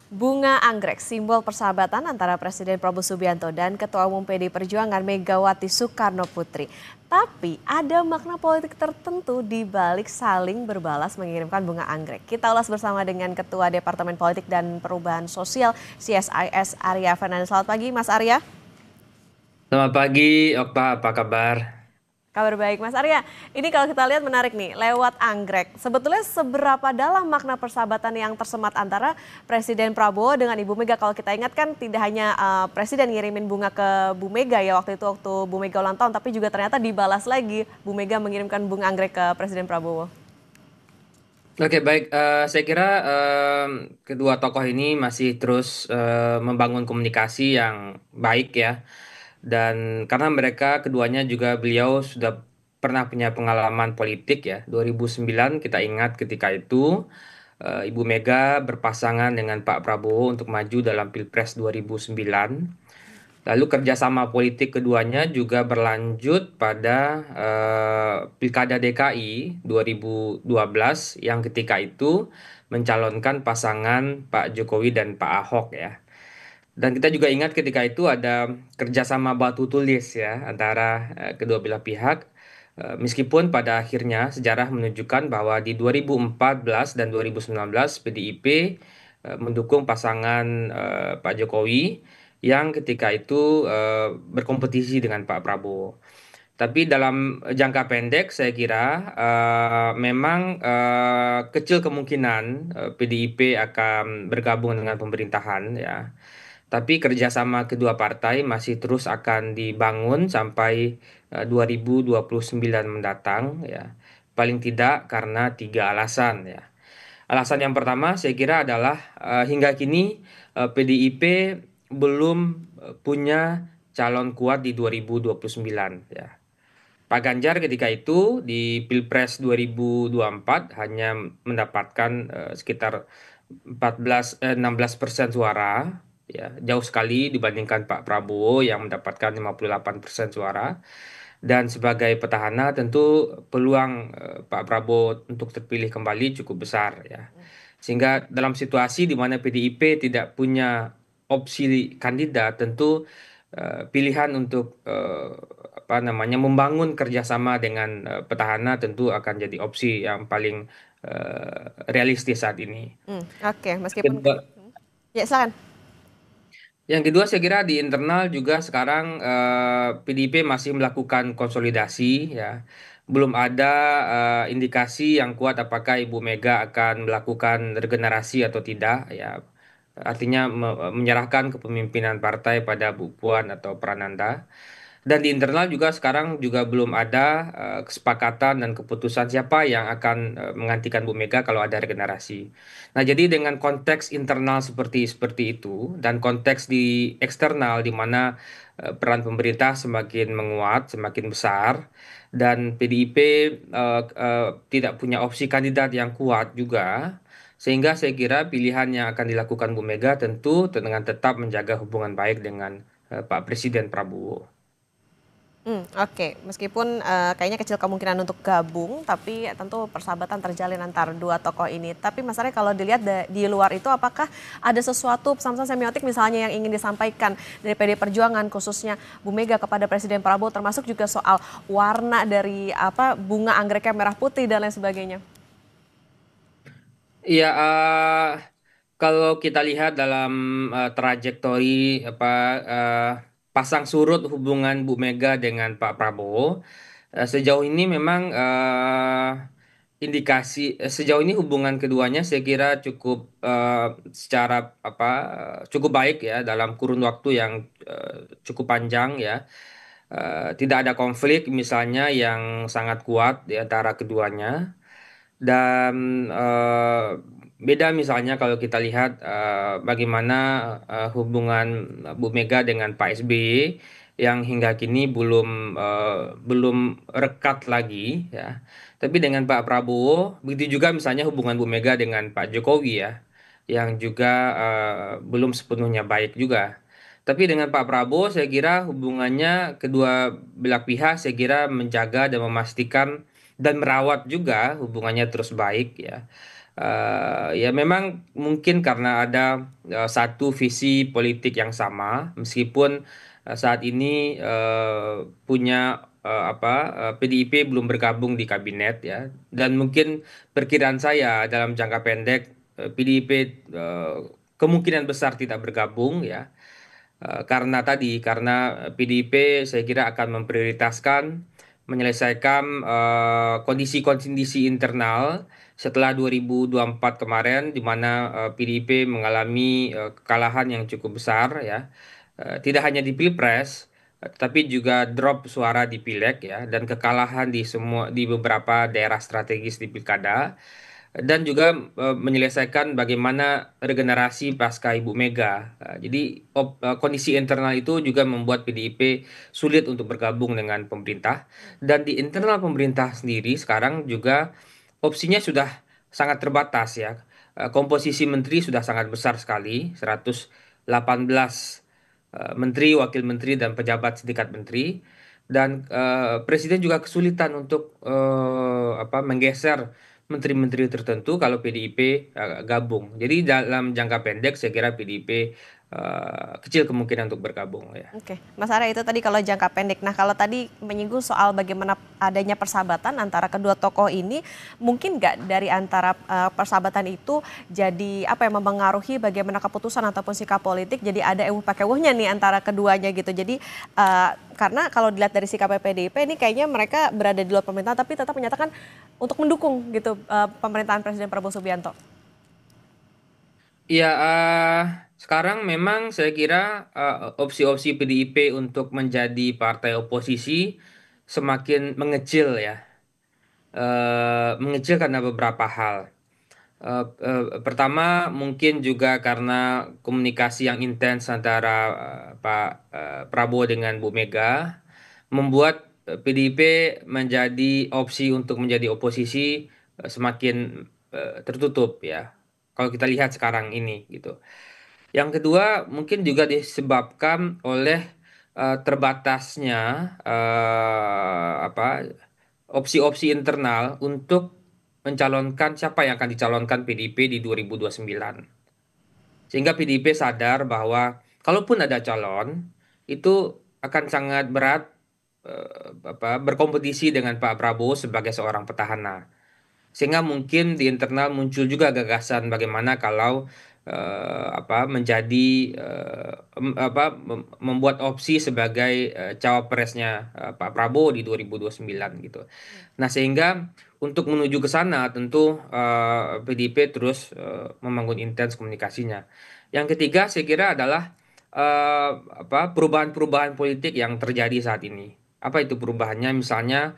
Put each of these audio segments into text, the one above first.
Bunga anggrek, simbol persahabatan antara Presiden Prabowo Subianto dan Ketua Umum PDI Perjuangan Megawati Soekarno Putri. Tapi ada makna politik tertentu di balik saling berbalas mengirimkan bunga anggrek. Kita ulas bersama dengan Ketua Departemen Politik dan Perubahan Sosial CSIS Arya Fernandes. Selamat pagi Mas Arya. Selamat pagi, Okta. Apa kabar? Kabar baik Mas Arya. Ini kalau kita lihat menarik nih, lewat anggrek. Sebetulnya seberapa dalam makna persahabatan yang tersemat antara Presiden Prabowo dengan Ibu Mega? Kalau kita ingat kan tidak hanya Presiden ngirimin bunga ke Bu Mega ya waktu itu waktu Bu Mega ulang tahun, tapi juga ternyata dibalas lagi Bu Mega mengirimkan bunga anggrek ke Presiden Prabowo. Oke, baik. Saya kira kedua tokoh ini masih terus membangun komunikasi yang baik ya. Dan karena mereka keduanya juga beliau sudah pernah punya pengalaman politik ya. 2009 kita ingat ketika itu Ibu Mega berpasangan dengan Pak Prabowo untuk maju dalam Pilpres 2009. Lalu kerjasama politik keduanya juga berlanjut pada Pilkada DKI 2012 yang ketika itu mencalonkan pasangan Pak Jokowi dan Pak Ahok ya. Dan kita juga ingat ketika itu ada kerjasama batu tulis ya antara kedua belah pihak. Meskipun pada akhirnya sejarah menunjukkan bahwa di 2014 dan 2019 PDIP mendukung pasangan Pak Jokowi yang ketika itu berkompetisi dengan Pak Prabowo. Tapi dalam jangka pendek saya kira memang kecil kemungkinan PDIP akan bergabung dengan pemerintahan ya. Tapi kerjasama kedua partai masih terus akan dibangun sampai 2029 mendatang ya. Paling tidak karena tiga alasan ya. Alasan yang pertama saya kira adalah hingga kini PDIP belum punya calon kuat di 2029 ya. Pak Ganjar ketika itu di Pilpres 2024 hanya mendapatkan sekitar 16% suara, ya jauh sekali dibandingkan Pak Prabowo yang mendapatkan 58% suara. Dan sebagai petahana tentu peluang Pak Prabowo untuk terpilih kembali cukup besar ya. Sehingga dalam situasi di mana PDIP tidak punya opsi kandidat, tentu pilihan untuk apa namanya membangun kerjasama dengan petahana tentu akan jadi opsi yang paling realistis saat ini. Oke, meskipun Kedua- ya silakan. Yang kedua saya kira di internal juga sekarang PDIP masih melakukan konsolidasi ya. Belum ada indikasi yang kuat apakah Ibu Mega akan melakukan regenerasi atau tidak ya. Artinya menyerahkan kepemimpinan partai pada Bu Puan atau Prananda. Dan di internal juga sekarang juga belum ada kesepakatan dan keputusan siapa yang akan menggantikan Bu Mega kalau ada regenerasi. Nah, jadi dengan konteks internal seperti seperti itu dan konteks di eksternal di mana peran pemerintah semakin menguat, semakin besar dan PDIP tidak punya opsi kandidat yang kuat juga. Sehingga saya kira pilihan yang akan dilakukan Bu Mega tentu dengan tetap menjaga hubungan baik dengan Pak Presiden Prabowo. Oke. Meskipun, kayaknya kecil kemungkinan untuk gabung, tapi tentu persahabatan terjalin antar dua tokoh ini. Tapi Mas Arya kalau dilihat di luar itu apakah ada sesuatu pesan-pesan semiotik misalnya yang ingin disampaikan dari PD Perjuangan khususnya Bu Mega kepada Presiden Prabowo termasuk juga soal warna dari apa, bunga anggreknya merah putih dan lain sebagainya? Iya, kalau kita lihat dalam trajektori apa eh, pasang surut hubungan Bu Mega dengan Pak Prabowo, sejauh ini memang indikasi sejauh ini hubungan keduanya saya kira cukup secara apa cukup baik ya dalam kurun waktu yang cukup panjang ya. Tidak ada konflik misalnya yang sangat kuat di antara keduanya. Dan beda misalnya kalau kita lihat bagaimana hubungan Bu Mega dengan Pak SBY yang hingga kini belum rekat lagi ya. Tapi dengan Pak Prabowo begitu juga misalnya hubungan Bu Mega dengan Pak Jokowi ya, yang juga belum sepenuhnya baik juga. Tapi dengan Pak Prabowo saya kira hubungannya kedua belah pihak saya kira menjaga dan memastikan dan merawat juga hubungannya terus baik ya. Ya memang mungkin karena ada satu visi politik yang sama, meskipun saat ini punya PDIP belum bergabung di kabinet ya, dan mungkin perkiraan saya dalam jangka pendek PDIP kemungkinan besar tidak bergabung ya. Karena PDIP saya kira akan memprioritaskan menyelesaikan kondisi-kondisi internal setelah 2024 kemarin di mana PDIP mengalami kekalahan yang cukup besar ya. Tidak hanya di Pilpres tapi juga drop suara di Pileg ya dan kekalahan di beberapa daerah strategis di Pilkada dan juga menyelesaikan bagaimana regenerasi pasca Ibu Mega. Jadi kondisi internal itu juga membuat PDIP sulit untuk bergabung dengan pemerintah dan di internal pemerintah sendiri sekarang juga opsinya sudah sangat terbatas ya. Komposisi menteri sudah sangat besar sekali, 118 menteri, wakil menteri dan pejabat setingkat menteri dan presiden juga kesulitan untuk menggeser menteri-menteri tertentu kalau PDIP gabung. Jadi dalam jangka pendek saya kira PDIP kecil kemungkinan untuk bergabung ya. Oke, Mas Arya itu tadi kalau jangka pendek. Nah, kalau tadi menyinggung soal bagaimana adanya persahabatan antara kedua tokoh ini, mungkin nggak dari antara persahabatan itu jadi apa yang mempengaruhi bagaimana keputusan ataupun sikap politik, jadi ada euh pakai euhnya nih antara keduanya gitu. Jadi karena kalau dilihat dari sikap PDIP ini kayaknya mereka berada di luar pemerintahan tapi tetap menyatakan untuk mendukung gitu pemerintahan Presiden Prabowo Subianto. Iya, sekarang memang saya kira opsi-opsi PDIP untuk menjadi partai oposisi semakin mengecil ya. Mengecil karena beberapa hal. Pertama, mungkin juga karena komunikasi yang intens antara Pak Prabowo dengan Bu Mega membuat PDIP menjadi opsi untuk menjadi oposisi semakin tertutup ya. Kalau kita lihat sekarang ini gitu. Yang kedua, mungkin juga disebabkan oleh terbatasnya opsi-opsi internal untuk mencalonkan siapa yang akan dicalonkan PDIP di 2029. Sehingga PDIP sadar bahwa kalaupun ada calon, itu akan sangat berat berkompetisi dengan Pak Prabowo sebagai seorang petahana. Sehingga mungkin di internal muncul juga gagasan bagaimana kalau menjadi membuat opsi sebagai cawapresnya Pak Prabowo di 2029 gitu. Nah, sehingga untuk menuju ke sana tentu PDIP terus membangun intens komunikasinya. Yang ketiga saya kira adalah perubahan-perubahan politik yang terjadi saat ini. Apa itu perubahannya? Misalnya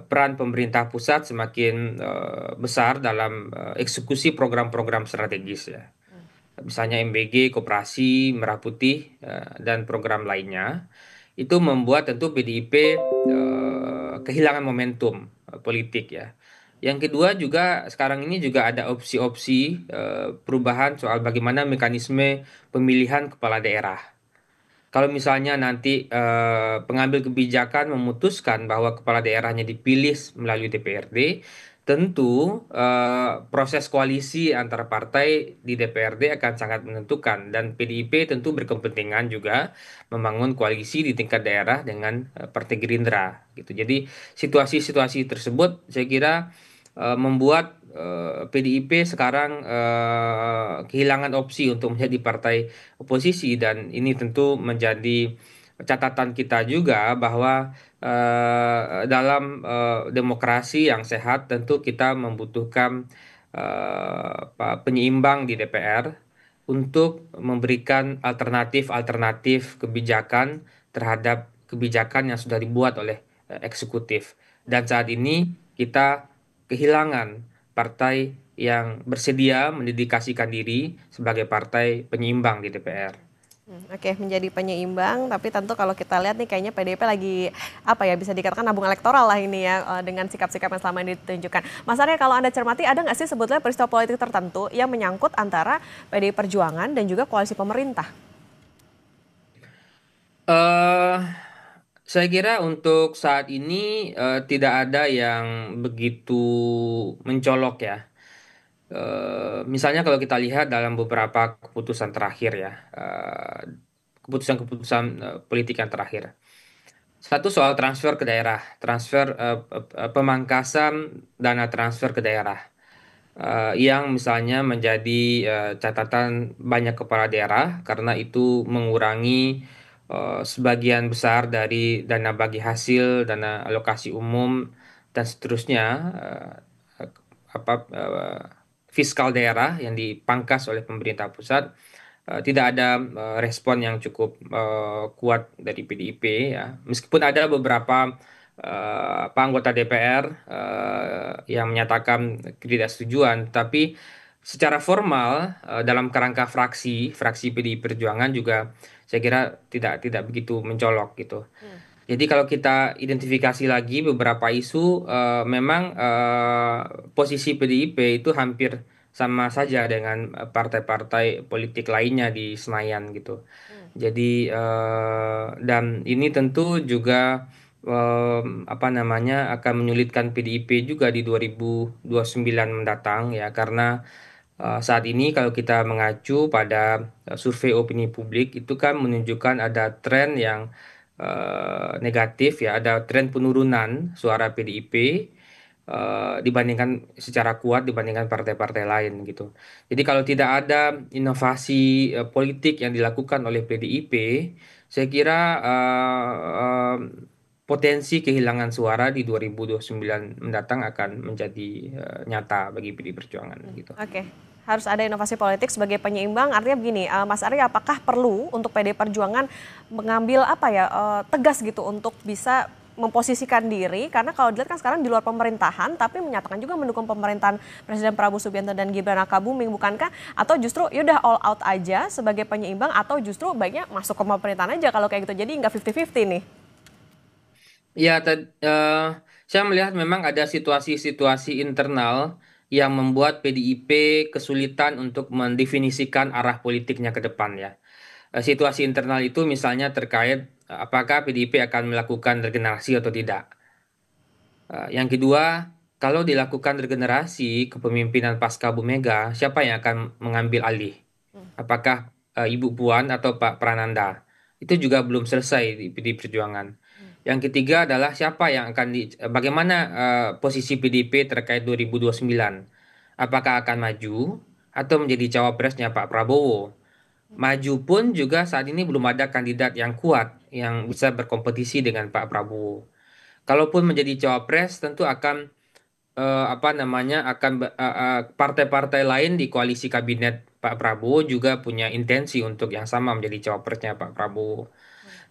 peran pemerintah pusat semakin besar dalam eksekusi program-program strategis ya. Misalnya MBG, Koperasi, Merah Putih, dan program lainnya. Itu membuat tentu PDIP kehilangan momentum politik ya. Yang kedua juga sekarang ini juga ada opsi-opsi perubahan soal bagaimana mekanisme pemilihan kepala daerah. Kalau misalnya nanti pengambil kebijakan memutuskan bahwa kepala daerahnya dipilih melalui DPRD, tentu proses koalisi antara partai di DPRD akan sangat menentukan dan PDIP tentu berkepentingan juga membangun koalisi di tingkat daerah dengan Partai Gerindra gitu. Jadi situasi-situasi tersebut saya kira membuat PDIP sekarang kehilangan opsi untuk menjadi partai oposisi dan ini tentu menjadi catatan kita juga bahwa dalam demokrasi yang sehat tentu kita membutuhkan penyeimbang di DPR untuk memberikan alternatif-alternatif kebijakan terhadap kebijakan yang sudah dibuat oleh eksekutif. Dan saat ini kita kehilangan partai yang bersedia mendedikasikan diri sebagai partai penyeimbang di DPR. Oke, menjadi penyeimbang, tapi tentu kalau kita lihat nih kayaknya PDIP lagi apa ya bisa dikatakan nabung elektoral lah ini ya dengan sikap-sikap yang selama ini ditunjukkan. Mas Arya kalau Anda cermati ada nggak sih sebetulnya peristiwa politik tertentu yang menyangkut antara PDI Perjuangan dan juga koalisi pemerintah? eh saya kira untuk saat ini tidak ada yang begitu mencolok ya. Misalnya kalau kita lihat dalam beberapa keputusan terakhir ya, keputusan-keputusan politik yang terakhir. Satu soal transfer ke daerah, transfer pemangkasan dana transfer ke daerah, yang misalnya menjadi catatan banyak kepala daerah karena itu mengurangi sebagian besar dari dana bagi hasil, dana alokasi umum dan seterusnya, eh, apa fiskal daerah yang dipangkas oleh pemerintah pusat. Tidak ada respon yang cukup kuat dari PDIP ya. Meskipun ada beberapa anggota DPR yang menyatakan ketidaksetujuan, tapi secara formal dalam kerangka fraksi PDI Perjuangan juga saya kira tidak begitu mencolok gitu. Hmm. Jadi kalau kita identifikasi lagi beberapa isu, memang posisi PDIP itu hampir sama saja dengan partai-partai politik lainnya di Senayan gitu. Hmm. Jadi dan ini tentu juga apa namanya akan menyulitkan PDIP juga di 2029 mendatang ya, karena saat ini kalau kita mengacu pada survei opini publik itu kan menunjukkan ada tren yang negatif ya, ada tren penurunan suara PDIP dibandingkan secara kuat dibandingkan partai-partai lain gitu. Jadi kalau tidak ada inovasi politik yang dilakukan oleh PDIP, saya kira potensi kehilangan suara di 2029 mendatang akan menjadi nyata bagi PDI Perjuangan gitu. Oke, harus ada inovasi politik sebagai penyeimbang. Artinya begini, Mas Arya, apakah perlu untuk PD Perjuangan mengambil apa ya tegas gitu untuk bisa memposisikan diri, karena kalau dilihat kan sekarang di luar pemerintahan tapi menyatakan juga mendukung pemerintahan Presiden Prabowo Subianto dan Gibran Rakabuming, bukankah? Atau justru yaudah all out aja sebagai penyeimbang, atau justru baiknya masuk ke pemerintahan aja kalau kayak gitu, jadi nggak 50-50 nih. Ya, saya melihat memang ada situasi-situasi internal yang membuat PDIP kesulitan untuk mendefinisikan arah politiknya ke depan ya. Situasi internal itu misalnya terkait apakah PDIP akan melakukan regenerasi atau tidak. Yang kedua, kalau dilakukan regenerasi kepemimpinan pasca Bu Mega, siapa yang akan mengambil alih? Apakah Ibu Puan atau Pak Prananda? Itu juga belum selesai di PDI Perjuangan. Yang ketiga adalah siapa yang akan bagaimana posisi PDIP terkait 2029? Apakah akan maju atau menjadi cawapresnya Pak Prabowo? Maju pun juga saat ini belum ada kandidat yang kuat yang bisa berkompetisi dengan Pak Prabowo. Kalaupun menjadi cawapres, tentu akan apa namanya partai-partai lain di koalisi kabinet Pak Prabowo juga punya intensi untuk yang sama menjadi cawapresnya Pak Prabowo.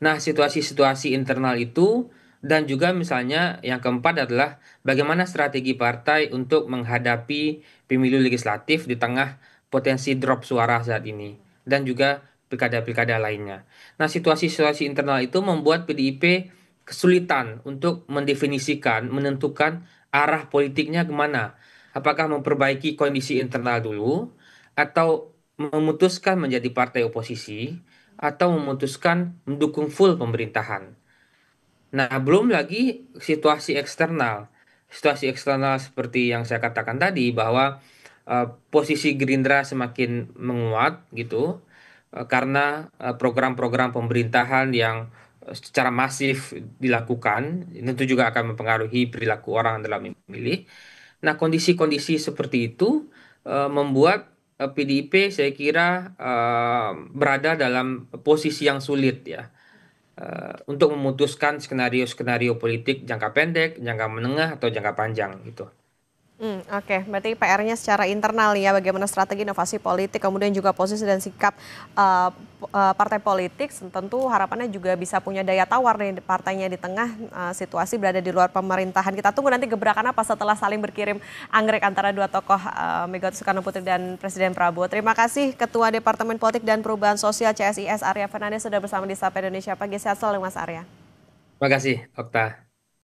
Nah, situasi-situasi internal itu dan juga misalnya yang keempat adalah bagaimana strategi partai untuk menghadapi pemilu legislatif di tengah potensi drop suara saat ini dan juga pilkada-pilkada lainnya. Nah, situasi-situasi internal itu membuat PDIP kesulitan untuk mendefinisikan, menentukan arah politiknya kemana. Apakah memperbaiki kondisi internal dulu atau memutuskan menjadi partai oposisi atau memutuskan mendukung full pemerintahan. Nah, belum lagi situasi eksternal. Situasi eksternal seperti yang saya katakan tadi bahwa posisi Gerindra semakin menguat gitu karena program-program pemerintahan yang secara masif dilakukan tentu juga akan mempengaruhi perilaku orang dalam memilih. Nah, kondisi-kondisi seperti itu membuat PDIP saya kira berada dalam posisi yang sulit ya untuk memutuskan skenario-skenario politik jangka pendek, jangka menengah atau jangka panjang gitu. Oke, berarti PR-nya secara internal ya, bagaimana strategi inovasi politik, kemudian juga posisi dan sikap partai politik, tentu harapannya juga bisa punya daya tawar nih partainya di tengah situasi berada di luar pemerintahan. Kita tunggu nanti gebrakan apa setelah saling berkirim anggrek antara dua tokoh Megawati Soekarno Putri dan Presiden Prabowo. Terima kasih Ketua Departemen Politik dan Perubahan Sosial CSIS Arya Fernandes sudah bersama di Sapa Indonesia Pagi. Sehat selalu Mas Arya. Terima kasih, Okta.